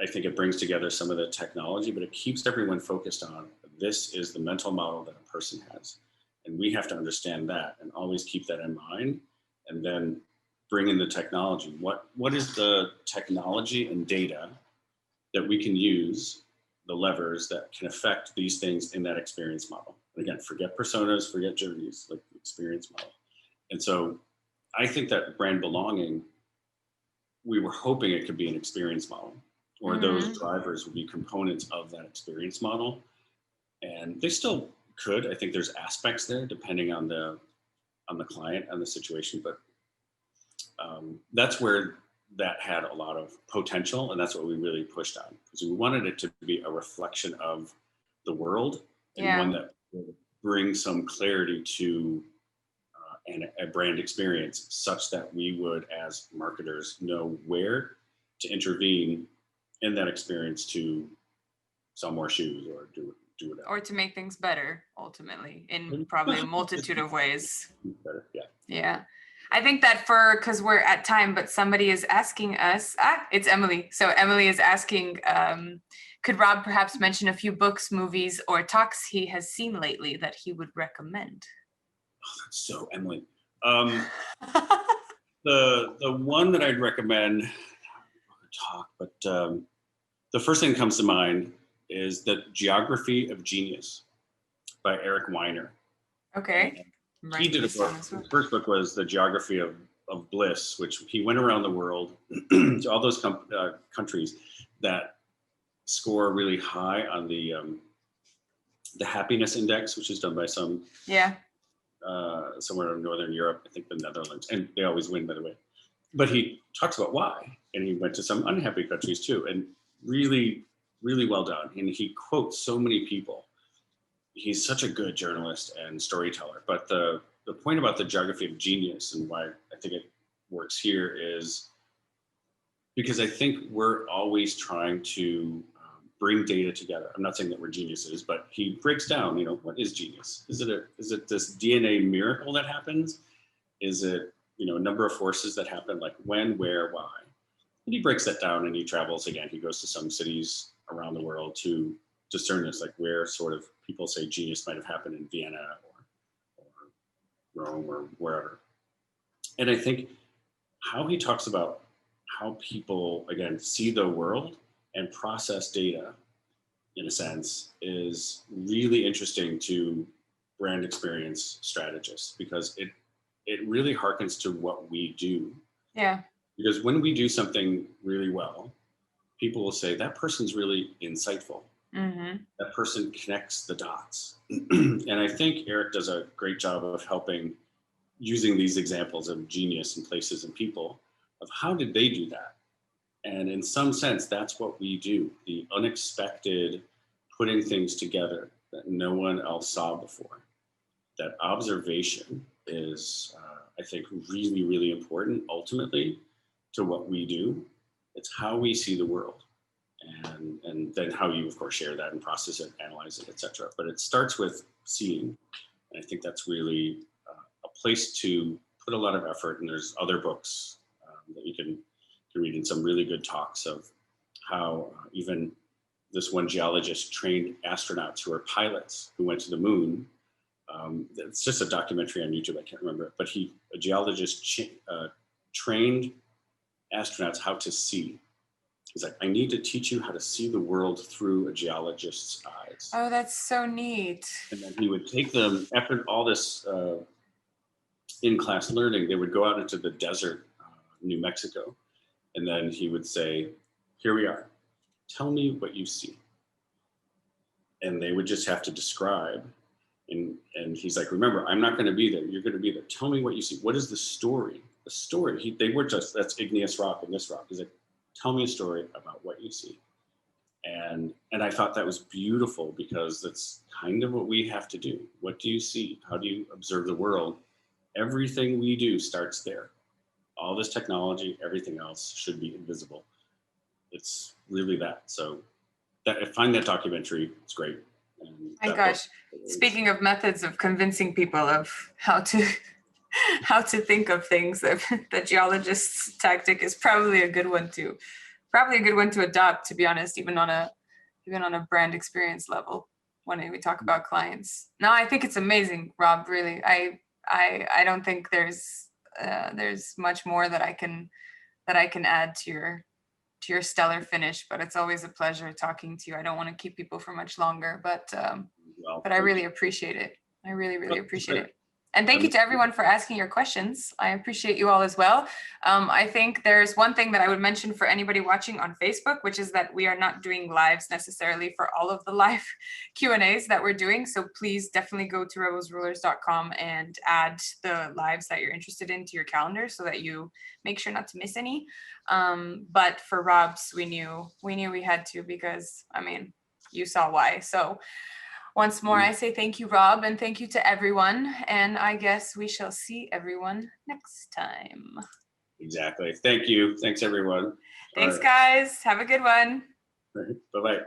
I think it brings together some of the technology, but it keeps everyone focused on, this is the mental model that a person has. And we have to understand that and always keep that in mind, and then bring in the technology. What is the technology and data that we can use, the levers that can affect these things in that experience model? And again, forget personas, forget journeys, like the experience model. And so I think that brand belonging, we were hoping it could be an experience model, or those drivers would be components of that experience model. And they still could. I think there's aspects there depending on the client and the situation, but that's where that had a lot of potential, and that's what we really pushed on, because we wanted it to be a reflection of the world, and one that would bring some clarity to a brand experience, such that we would, as marketers, know where to intervene in that experience to sell more shoes or do whatever. Or to make things better, ultimately, in probably a multitude of ways. Better, yeah. Yeah. I think that because we're at time, but somebody is asking us, it's Emily. So Emily is asking, could Rob perhaps mention a few books, movies, or talks he has seen lately that he would recommend? Oh, that's so Emily. The one that I'd recommend, but the first thing that comes to mind is The Geography of Genius by Eric Weiner. Okay. He did a book. His first book was The Geography of of bliss, which he went around the world to all those countries that score really high on the happiness index, which is done by some somewhere in Northern Europe, I think the Netherlands, and they always win, by the way. But he talks about why, and he went to some unhappy countries too, and really, really well done. And he quotes so many people. He's such a good journalist and storyteller. But the point about the geography of genius and why I think it works here is because I think we're always trying to bring data together. I'm not saying that we're geniuses, but he breaks down, what is genius? Is it this DNA miracle that happens? Is it, a number of forces that happen, like when, where, why? And he breaks that down, and he travels again. He goes to some cities around the world to discern this, like where sort of people say genius might have happened in Vienna or Rome or wherever. And I think how he talks about how people, again, see the world and process data, in a sense, is really interesting to brand experience strategists, because it really harkens to what we do. Yeah. Because when we do something really well, people will say, that person's really insightful. Mm-hmm. That person connects the dots. And I think Eric does a great job of helping, using these examples of genius in places and people, of how did they do that? And in some sense, that's what we do. The unexpected, putting things together that no one else saw before. That observation is, I think, really, really important ultimately to what we do. It's how we see the world. And then how you, of course, share that and process it, analyze it, etc. But it starts with seeing. And I think that's really a place to put a lot of effort. And there's other books that you can read, in some really good talks of how even this one geologist trained astronauts who are pilots who went to the moon. It's just a documentary on YouTube, I can't remember it, but a geologist trained astronauts how to see. He's like, I need to teach you how to see the world through a geologist's eyes. Oh, that's so neat. And then he would take them, after all this in-class learning, they would go out into the desert, New Mexico. And then he would say, here we are, tell me what you see. And they would just have to describe. And he's like, remember, I'm not going to be there. You're going to be there. Tell me what you see. What is the story? The story. They were just, that's igneous rock and this rock. He's like, tell me a story about what you see. And I thought that was beautiful, because that's kind of what we have to do. What do you see? How do you observe the world? Everything we do starts there. All this technology, everything else should be invisible. It's really that. So I find that documentary, it's great. And my gosh, speaking of methods of convincing people of how to think of things, the geologist's tactic is probably a good one to adopt, to be honest, even on a brand experience level when we talk about clients. No, I think it's amazing, Rob, really. I don't think there's much more that I can add to your stellar finish, but it's always a pleasure talking to you. I don't want to keep people for much longer, but I really appreciate it. I really, really appreciate it. And thank you to everyone for asking your questions. I appreciate you all as well. I think there's one thing that I would mention for anybody watching on Facebook, which is that we are not doing lives necessarily for all of the live Q&As that we're doing. So please definitely go to rebelsrulers.com and add the lives that you're interested in to your calendar so that you make sure not to miss any. But for Rob's, we knew we had to, because, I mean, you saw why. So once more, I say thank you, Rob, and thank you to everyone. And I guess we shall see everyone next time. Exactly. Thank you. Thanks, everyone. Thanks, guys. Have a good one. Bye-bye.